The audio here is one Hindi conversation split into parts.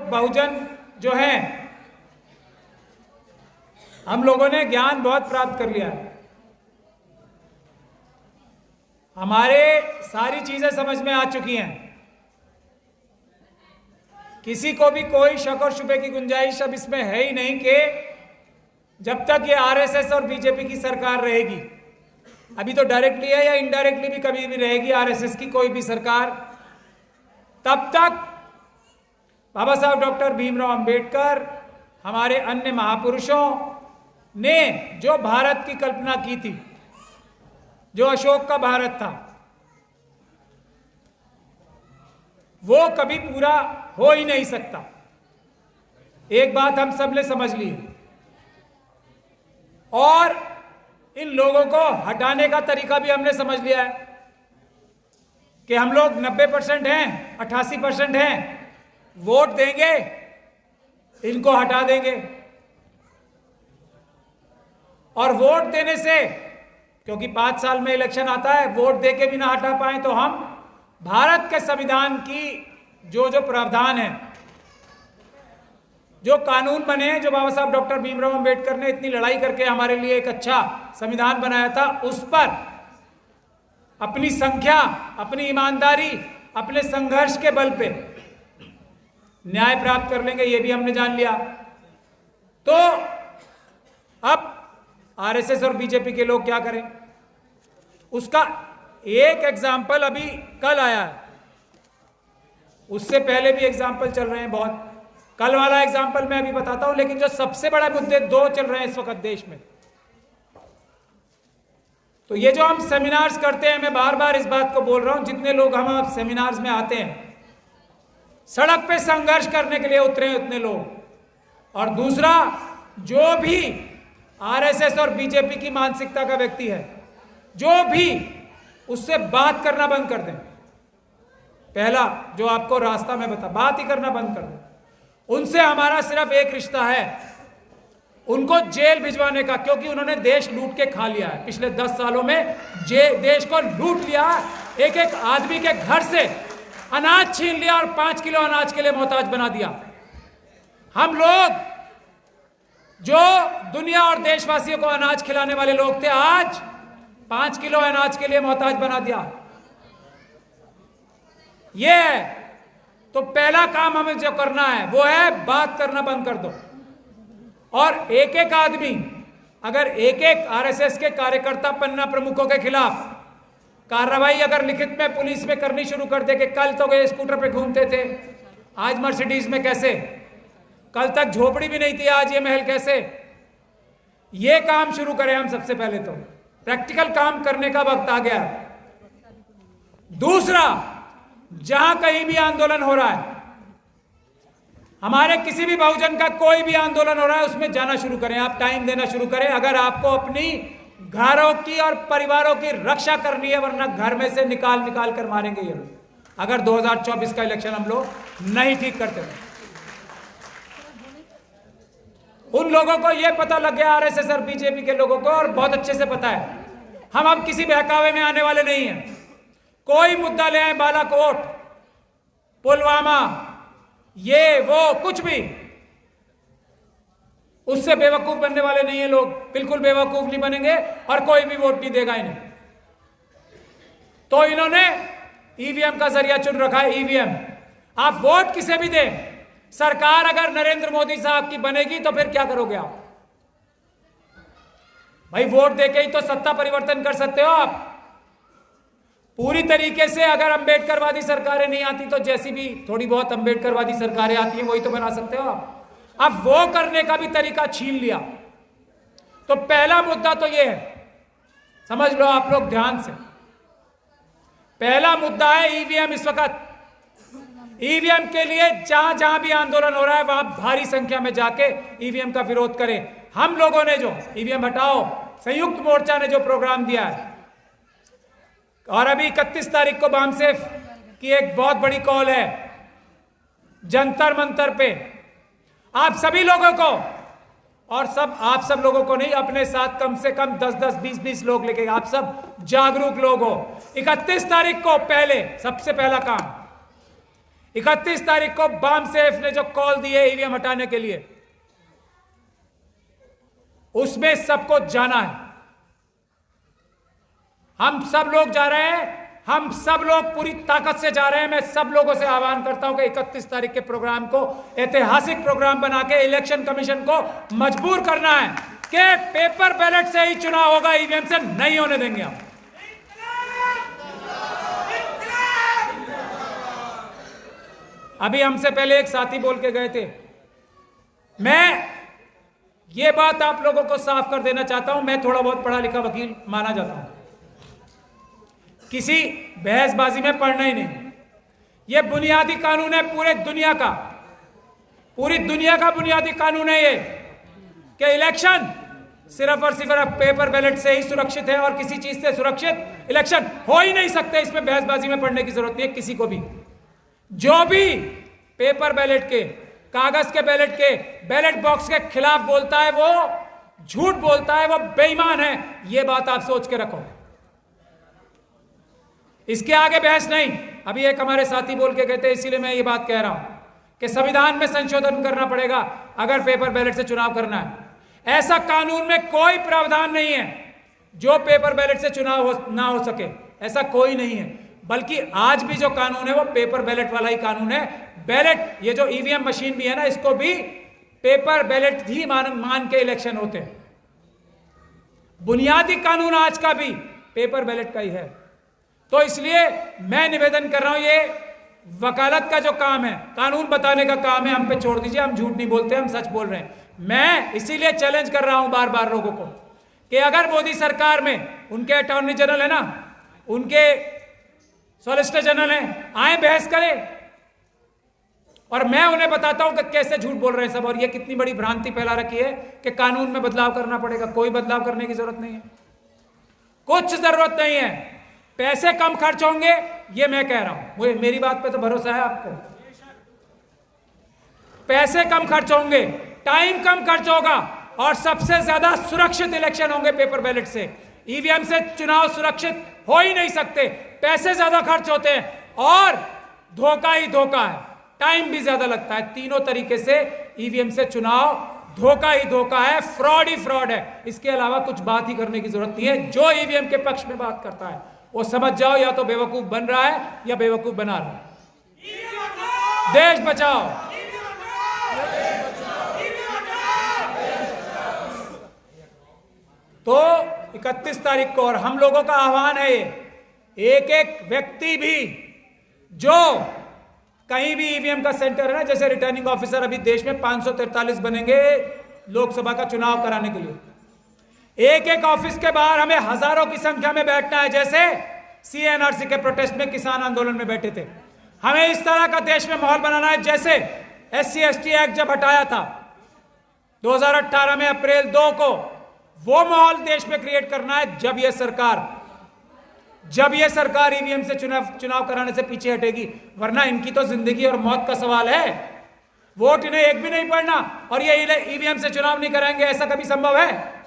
बहुजन जो हैं, हम लोगों ने ज्ञान बहुत प्राप्त कर लिया है, हमारे सारी चीजें समझ में आ चुकी हैं, किसी को भी कोई शक और शुबे की गुंजाइश अब इसमें है ही नहीं कि जब तक ये आरएसएस और बीजेपी की सरकार रहेगी, अभी तो डायरेक्टली है या इनडायरेक्टली भी कभी भी रहेगी आरएसएस की कोई भी सरकार, तब तक बाबा साहब डॉक्टर भीमराव अंबेडकर, हमारे अन्य महापुरुषों ने जो भारत की कल्पना की थी, जो अशोक का भारत था, वो कभी पूरा हो ही नहीं सकता। एक बात हम सब ने समझ ली, और इन लोगों को हटाने का तरीका भी हमने समझ लिया है कि हम लोग 90% हैं, 88% हैं, वोट देंगे, इनको हटा देंगे। और वोट देने से, क्योंकि 5 साल में इलेक्शन आता है, वोट देके भी ना हटा पाए तो हम भारत के संविधान की जो प्रावधान है, जो कानून बने हैं, जो बाबा साहब डॉक्टर भीमराव अंबेडकर ने इतनी लड़ाई करके हमारे लिए एक अच्छा संविधान बनाया था, उस पर अपनी संख्या, अपनी ईमानदारी, अपने संघर्ष के बल पे न्याय प्राप्त कर लेंगे, ये भी हमने जान लिया। तो अब आरएसएस और बीजेपी के लोग क्या करें, उसका एक एग्जाम्पल अभी कल आया है, उससे पहले भी एग्जाम्पल चल रहे हैं बहुत। कल वाला एग्जाम्पल मैं अभी बताता हूं, लेकिन जो सबसे बड़ा मुद्दे 2 चल रहे हैं इस वक्त देश में, तो ये जो हम सेमिनार्स करते हैं, मैं बार बार इस बात को बोल रहा हूं, जितने लोग हम सेमिनार्स में आते हैं, सड़क पे संघर्ष करने के लिए उतरे हैं उतने लोग। और दूसरा, जो भी आरएसएस और बीजेपी की मानसिकता का व्यक्ति है, जो भी, उससे बात करना बंद कर दें। पहला जो आपको रास्ता में बता, बात ही करना बंद कर दें। उनसे हमारा सिर्फ एक रिश्ता है, उनको जेल भिजवाने का, क्योंकि उन्होंने देश लूट के खा लिया है। पिछले 10 सालों में देश को लूट लिया, एक एक आदमी के घर से अनाज छीन लिया और 5 किलो अनाज के लिए मोहताज बना दिया। हम लोग जो दुनिया और देशवासियों को अनाज खिलाने वाले लोग थे, आज 5 किलो अनाज के लिए मोहताज बना दिया। ये है। तो पहला काम हमें जो करना है वो है बात करना बंद कर दो। और एक एक आदमी, अगर एक एक आरएसएस के कार्यकर्ता, पन्ना प्रमुखों के खिलाफ कार्रवाई अगर लिखित में पुलिस में करनी शुरू कर दे कि कल तो गए स्कूटर पे घूमते थे, आज मर्सिडीज में कैसे, कल तक झोपड़ी भी नहीं थी, आज ये महल कैसे, ये काम शुरू करें हम सबसे पहले। तो प्रैक्टिकल काम करने का वक्त आ गया। दूसरा, जहां कहीं भी आंदोलन हो रहा है, हमारे किसी भी बहुजन का कोई भी आंदोलन हो रहा है, उसमें जाना शुरू करें, आप टाइम देना शुरू करें। अगर आपको अपनी घरों की और परिवारों की रक्षा करनी है, वरना घर में से निकाल निकाल कर मारेंगे ये लोग, अगर 2024 का इलेक्शन हम लोग नहीं ठीक करते हैं। उन लोगों को यह पता लग गया, आरएसएस और बीजेपी के लोगों को, और बहुत अच्छे से पता है, हम अब किसी बहकावे में आने वाले नहीं हैं। कोई मुद्दा ले आए, बालाकोट, पुलवामा, ये वो कुछ भी, उससे बेवकूफ बनने वाले नहीं है लोग, बिल्कुल बेवकूफ नहीं बनेंगे, और कोई भी वोट नहीं देगा इन्हें। तो इन्होंने ईवीएम का जरिया चुन रखा है। ईवीएम, आप वोट किसे भी दें, सरकार अगर नरेंद्र मोदी साहब की बनेगी तो फिर क्या करोगे आप? भाई वोट देके ही तो सत्ता परिवर्तन कर सकते हो आप। पूरी तरीके से अगर अंबेडकरवादी सरकारें नहीं आती तो जैसी भी थोड़ी बहुत अंबेडकरवादी सरकारें आती हैं वही तो बना सकते हो आप। अब वो करने का भी तरीका छीन लिया। तो पहला मुद्दा तो ये है, समझ लो आप लोग ध्यान से, पहला मुद्दा है ईवीएम। इस वक्त ईवीएम के लिए जहां जहां भी आंदोलन हो रहा है वहां भारी संख्या में जाके ईवीएम का विरोध करें। हम लोगों ने जो ईवीएम हटाओ, संयुक्त मोर्चा ने जो प्रोग्राम दिया है, और अभी 31 तारीख को बामसेफ की एक बहुत बड़ी कॉल है जंतर मंतर पे, आप सभी लोगों को, और सब आप सब लोगों को नहीं, अपने साथ कम से कम 10-10, 20-20 लोग लेके, आप सब जागरूक लोग हो। 31 तारीख को पहले सबसे पहला काम 31 तारीख को बामसेफ ने जो कॉल दी है ईवीएम हटाने के लिए, उसमें सबको जाना है। हम सब लोग जा रहे हैं, हम सब लोग पूरी ताकत से जा रहे हैं। मैं सब लोगों से आह्वान करता हूं कि 31 तारीख के प्रोग्राम को ऐतिहासिक प्रोग्राम बना के इलेक्शन कमीशन को मजबूर करना है कि पेपर बैलेट से ही चुनाव होगा, ईवीएम से नहीं होने देंगे हम। अभी हमसे पहले एक साथी बोल के गए थे, मैं ये बात आप लोगों को साफ कर देना चाहता हूं, मैं थोड़ा बहुत पढ़ा लिखा वकील माना जाता हूं, किसी बहसबाजी में पढ़ना ही नहीं। यह बुनियादी कानून है पूरी दुनिया का बुनियादी कानून है ये, कि इलेक्शन सिर्फ और सिर्फ पेपर बैलेट से ही सुरक्षित है और किसी चीज से सुरक्षित इलेक्शन हो ही नहीं सकते। इसमें बहसबाजी में पढ़ने की जरूरत नहीं है किसी को भी। जो भी पेपर बैलेट के, कागज के बैलेट के, बैलेट बॉक्स के खिलाफ बोलता है वो झूठ बोलता है, वो बेईमान है। ये बात आप सोच के रखो, इसके आगे बहस नहीं। अभी एक हमारे साथी बोल के कहते, इसीलिए मैं ये बात कह रहा हूं कि संविधान में संशोधन करना पड़ेगा अगर पेपर बैलेट से चुनाव करना है। ऐसा कानून में कोई प्रावधान नहीं है जो पेपर बैलेट से चुनाव ना हो सके, ऐसा कोई नहीं है। बल्कि आज भी जो कानून है वो पेपर बैलेट वाला ही कानून है। बैलेट, ये जो ईवीएम मशीन भी है ना, इसको भी पेपर बैलेट ही मान के इलेक्शन होते हैं। बुनियादी कानून आज का भी पेपर बैलेट का ही है। तो इसलिए मैं निवेदन कर रहा हूं, ये वकालत का जो काम है, कानून बताने का काम है, हम पे छोड़ दीजिए। हम झूठ नहीं बोलते, हम सच बोल रहे हैं। मैं इसीलिए चैलेंज कर रहा हूं बार बार लोगों को कि अगर मोदी सरकार में उनके अटॉर्नी जनरल है ना, उनके सॉलिसिटर जनरल हैं, आए बहस करें और मैं उन्हें बताता हूं कि कैसे झूठ बोल रहे हैं सब, और ये कितनी बड़ी भ्रांति फैला रखी है कि कानून में बदलाव करना पड़ेगा। कोई बदलाव करने की जरूरत नहीं है, कुछ जरूरत नहीं है। पैसे कम खर्च होंगे, ये मैं कह रहा हूं, मुझे मेरी बात पे तो भरोसा है आपको। पैसे कम खर्च होंगे, टाइम कम खर्च होगा और सबसे ज्यादा सुरक्षित इलेक्शन होंगे पेपर बैलेट से। ईवीएम से चुनाव सुरक्षित हो ही नहीं सकते, पैसे ज्यादा खर्च होते हैं और धोखा ही धोखा है, टाइम भी ज्यादा लगता है। तीनों तरीके से ईवीएम से चुनाव धोखा ही धोखा है, फ्रॉड ही फ्रॉड है। इसके अलावा कुछ बात ही करने की जरूरत नहीं है। जो ईवीएम के पक्ष में बात करता है वो समझ जाओ, या तो बेवकूफ बन रहा है या बेवकूफ बना रहा है। देश बचाओ, तो 31 तारीख को, और हम लोगों का आह्वान है, एक एक व्यक्ति भी जो कहीं भी ईवीएम का सेंटर है ना, जैसे रिटर्निंग ऑफिसर, अभी देश में 543 बनेंगे लोकसभा का चुनाव कराने के लिए। एक एक ऑफिस के बाहर हमें हजारों की संख्या में बैठना है, जैसे सीएनआरसी के प्रोटेस्ट में किसान आंदोलन में बैठे थे। हमें इस तरह का देश में माहौल बनाना है, जैसे SC/ST एक्ट जब हटाया था 2018 में अप्रैल 2 को, वो माहौल देश में क्रिएट करना है। जब यह सरकार ईवीएम से चुनाव कराने से पीछे हटेगी, वरना इनकी तो जिंदगी और मौत का सवाल है। वोट इन्हें एक भी नहीं पड़ना और ये ईवीएम से चुनाव नहीं कराएंगे, ऐसा कभी संभव है?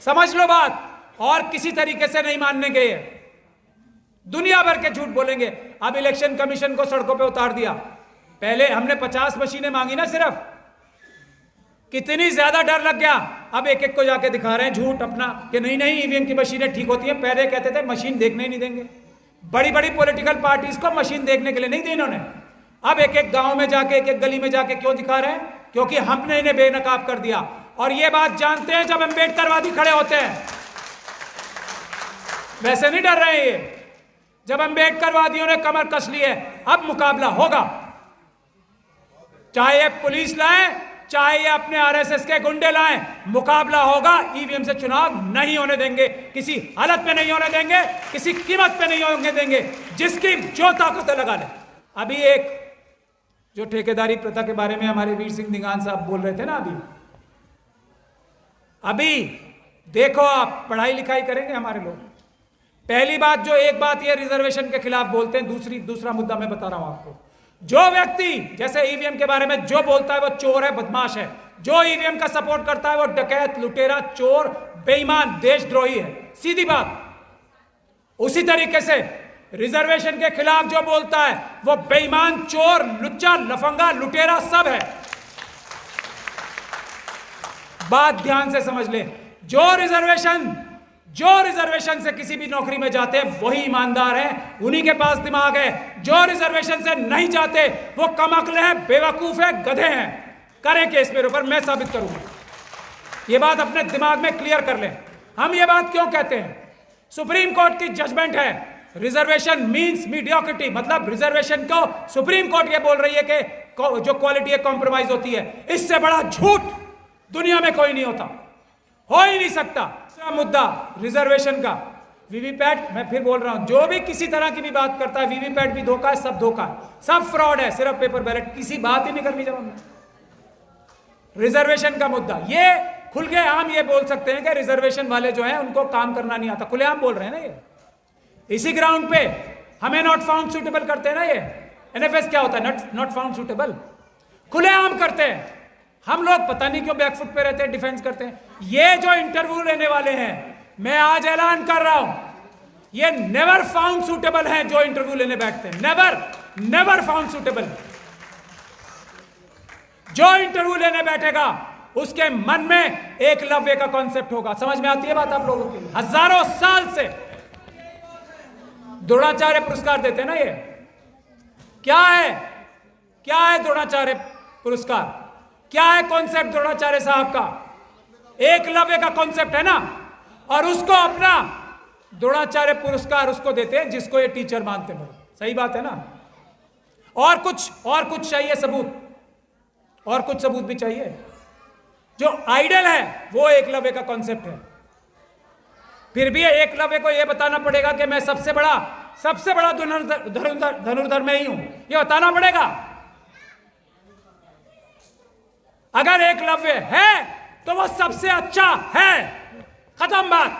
समझ लो बात। और किसी तरीके से नहीं मानने गए, दुनिया भर के झूठ बोलेंगे। अब इलेक्शन कमीशन को सड़कों पे उतार दिया। पहले हमने 50 मशीनें मांगी ना सिर्फ, कितनी ज्यादा डर लग गया। अब एक एक को जाके दिखा रहे हैं झूठ अपना कि नहीं नहीं ईवीएम की मशीनें ठीक होती हैं। पहले कहते थे मशीन देखने ही नहीं देंगे। बड़ी बड़ी पॉलिटिकल पार्टीज को मशीन देखने के लिए नहीं दी इन्होंने। अब एक एक गांव में जाके, एक एक गली में जाके क्यों दिखा रहे हैं? क्योंकि हमने इन्हें बेनकाब कर दिया। और ये बात जानते हैं जब अम्बेडकरवादी खड़े होते हैं, वैसे नहीं डर रहे हैं ये। जब अम्बेडकरवादियों ने कमर कस ली है, अब मुकाबला होगा। चाहे पुलिस लाए, चाहे ये अपने आरएसएस के गुंडे लाएं, मुकाबला होगा। ईवीएम से चुनाव नहीं होने देंगे, किसी हालत में नहीं होने देंगे, किसी कीमत पे नहीं होने देंगे। जिसकी जो ताकत लगा ले। अभी एक जो ठेकेदारी प्रथा के बारे में हमारे वीर सिंह दिगान साहब बोल रहे थे ना, अभी देखो आप पढ़ाई लिखाई करेंगे हमारे लोग। पहली बात, जो एक बात ये रिजर्वेशन के खिलाफ बोलते हैं, दूसरा मुद्दा मैं बता रहा हूं आपको। जो व्यक्ति जैसे ईवीएम के बारे में जो बोलता है वो चोर है, बदमाश है। जो ईवीएम का सपोर्ट करता है वो डकैत, लुटेरा, चोर, बेईमान, देशद्रोही है। सीधी बात। उसी तरीके से रिजर्वेशन के खिलाफ जो बोलता है वो बेईमान, चोर, लुच्चा, लफंगा, लुटेरा सब है। बात ध्यान से समझ ले। जो रिजर्वेशन से किसी भी नौकरी में जाते हैं वही ईमानदार हैं, उन्हीं के पास दिमाग है। जो रिजर्वेशन से नहीं जाते वो कमअक्ल है, बेवकूफ है, गधे हैं। करें केस मेरे ऊपर, मैं साबित करूंगा। ये बात अपने दिमाग में क्लियर कर लें। हम ये बात क्यों कहते हैं? सुप्रीम कोर्ट की जजमेंट है, रिजर्वेशन मींस मीडियोक्रिटी, मतलब रिजर्वेशन को सुप्रीम कोर्ट ये बोल रही है कि जो क्वालिटी है कॉम्प्रोमाइज होती है। इससे बड़ा झूठ दुनिया में कोई नहीं होता, हो ही नहीं सकता। दूसरा मुद्दा रिजर्वेशन का, वीवीपैट, मैं फिर बोल रहा हूं, जो भी किसी तरह की भी बात करता है, वीवीपैट भी धोखा है, सब धोखा है, सब फ्रॉड है, सिर्फ पेपर बैलेट, किसी बात ही नहीं करनी। जब हमने रिजर्वेशन का मुद्दा, ये खुल के आम ये बोल सकते हैं कि रिजर्वेशन वाले जो हैं उनको काम करना नहीं आता, खुलेआम बोल रहे हैं ना ये। इसी ग्राउंड पे हमें नॉट फाउंड सूटेबल करते हैं ना ये। एनएफएस क्या होता है? नॉट फाउंड सूटेबल, खुलेआम करते हैं। हम लोग पता नहीं क्यों बैकफुट पे रहते हैं, डिफेंस करते हैं। ये जो इंटरव्यू लेने वाले हैं, मैं आज ऐलान कर रहा हूं, ये नेवर फाउंड सूटेबल हैं जो इंटरव्यू लेने बैठते हैं। Never found suitable. जो इंटरव्यू लेने बैठेगा उसके मन में एकलव्य का कॉन्सेप्ट होगा। समझ में आती है बात आप लोगों की? हजारों साल से द्रोणाचार्य पुरस्कार देते हैं ना ये। क्या है द्रोणाचार्य पुरस्कार? क्या है कॉन्सेप्ट द्रोणाचार्य साहब का? एकलव्य का कॉन्सेप्ट है ना। और उसको अपना द्रोणाचार्य पुरस्कार उसको देते हैं जिसको ये टीचर मानते हैं। सही बात है ना। और कुछ चाहिए सबूत, और कुछ सबूत भी चाहिए। जो आइडल है वो एकलव्य का कॉन्सेप्ट है। फिर भी एकलव्य को यह बताना पड़ेगा कि मैं सबसे बड़ा धनुर्धर मैं ही हूं, यह बताना पड़ेगा। अगर एकलव्य है तो वो सबसे अच्छा है, खत्म बात।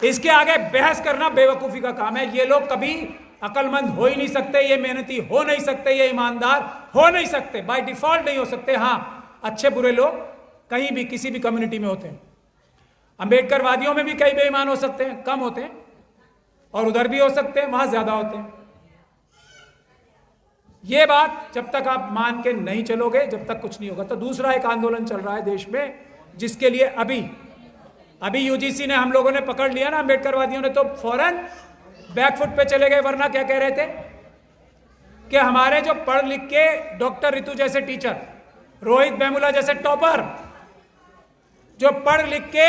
इसके आगे बहस करना बेवकूफी का काम है। ये लोग कभी अकलमंद हो ही नहीं सकते, ये मेहनती हो नहीं सकते, ये ईमानदार हो नहीं सकते, बाय डिफॉल्ट नहीं हो सकते। हां, अच्छे बुरे लोग कहीं भी किसी भी कम्युनिटी में होते हैं। अंबेडकरवादियों में भी कई बेईमान हो सकते हैं, कम होते हैं, और उधर भी हो सकते हैं, वहां ज्यादा होते हैं। ये बात जब तक आप मान के नहीं चलोगे, जब तक कुछ नहीं होगा। तो दूसरा एक आंदोलन चल रहा है देश में, जिसके लिए अभी यूजीसी ने, हम लोगों ने पकड़ लिया ना, अंबेडकरवादियों ने तो फौरन बैकफुट पे चले गए। वरना क्या कह रहे थे कि हमारे जो पढ़ लिख के डॉक्टर रितु जैसे टीचर, रोहित वेमुला जैसे टॉपर, जो पढ़ लिख के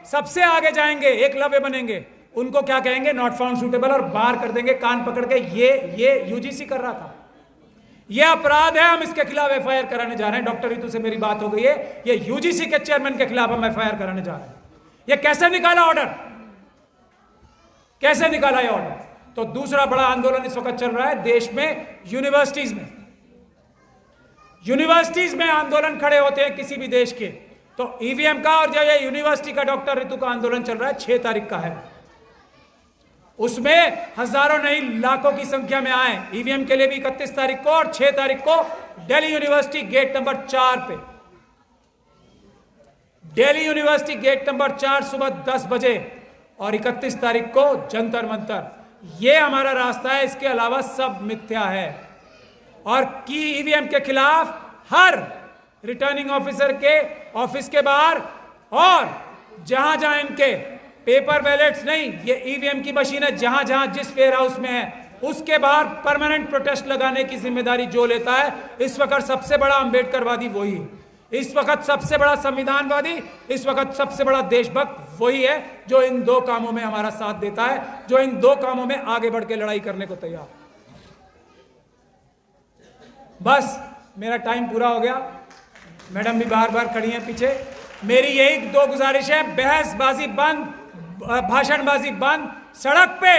सबसे आगे जाएंगे, एकलव्य बनेंगे, उनको क्या कहेंगे? नॉट फाउंड सूटेबल, और बाहर कर देंगे कान पकड़ के। ये यूजीसी कर रहा था। ये अपराध है, हम इसके खिलाफ एफआईआर कराने जा रहे हैं। डॉक्टर रितु से मेरी बात हो गई है, ये यूजीसी के चेयरमैन के खिलाफ हम एफआईआर कराने जा रहे हैं। ये कैसे निकाला ऑर्डर? कैसे निकाला ये ऑर्डर? तो दूसरा बड़ा आंदोलन इस वक्त चल रहा है देश में, यूनिवर्सिटीज में आंदोलन खड़े होते हैं किसी भी देश के। तो ईवीएम का, और जो ये यूनिवर्सिटी का डॉक्टर रितु का आंदोलन चल रहा है, 6 तारीख का है। उसमें हजारों नहीं लाखों की संख्या में आए। ईवीएम के लिए भी 31 तारीख को, और 6 तारीख को दिल्ली यूनिवर्सिटी गेट नंबर 4 पे, दिल्ली यूनिवर्सिटी गेट नंबर 4 सुबह 10 बजे, और 31 तारीख को जंतर मंतर। ये हमारा रास्ता है, इसके अलावा सब मिथ्या है। और की ईवीएम के खिलाफ हर रिटर्निंग ऑफिसर के ऑफिस के बाहर, और जहां जहां इनके पेपर बैलेट्स नहीं, ये ईवीएम की मशीन है, जहां जहां जिस वेयर हाउस में है उसके बाहर परमानेंट प्रोटेस्ट लगाने की जिम्मेदारी जो लेता है, इस वक्त सबसे बड़ा अंबेडकरवादी वही है। इस वक्त सबसे बड़ा संविधानवादी, इस वक्त सबसे बड़ा देशभक्त वही है जो इन 2 कामों में हमारा साथ देता है, जो इन 2 कामों में आगे बढ़ के लड़ाई करने को तैयार। बस मेरा टाइम पूरा हो गया। मैडम भी बार खड़ी हैं पीछे। मेरी यही 2 गुजारिश है, बहसबाजी बंद, भाषणबाजी बंद, सड़क पे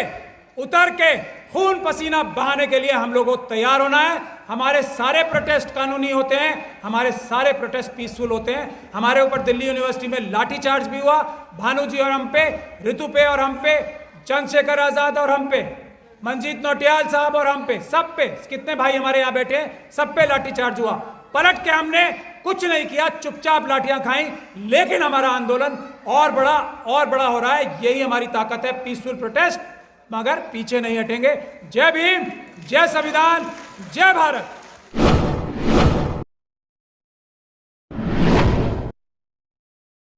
उतर के खून पसीना बहाने के लिए हम लोगों को तैयार होना है। हमारे सारे प्रोटेस्ट कानूनी होते हैं, हमारे सारे प्रोटेस्ट पीसफुल होते हैं। हमारे ऊपर दिल्ली यूनिवर्सिटी में लाठीचार्ज भी हुआ, भानु जी और हम पे, ऋतु पे और हम पे, चंद्रशेखर आजाद और हम पे, मंजीत नौटियाल साहब और हम पे, सब पे, कितने भाई हमारे यहाँ बैठे हैं, सब पे लाठीचार्ज हुआ। पलट के हमने कुछ नहीं किया, चुपचाप लाठियां खाई, लेकिन हमारा आंदोलन और बड़ा हो रहा है। यही हमारी ताकत है, पीसफुल प्रोटेस्ट, मगर पीछे नहीं हटेंगे। जय भीम, जय संविधान, जय भारत।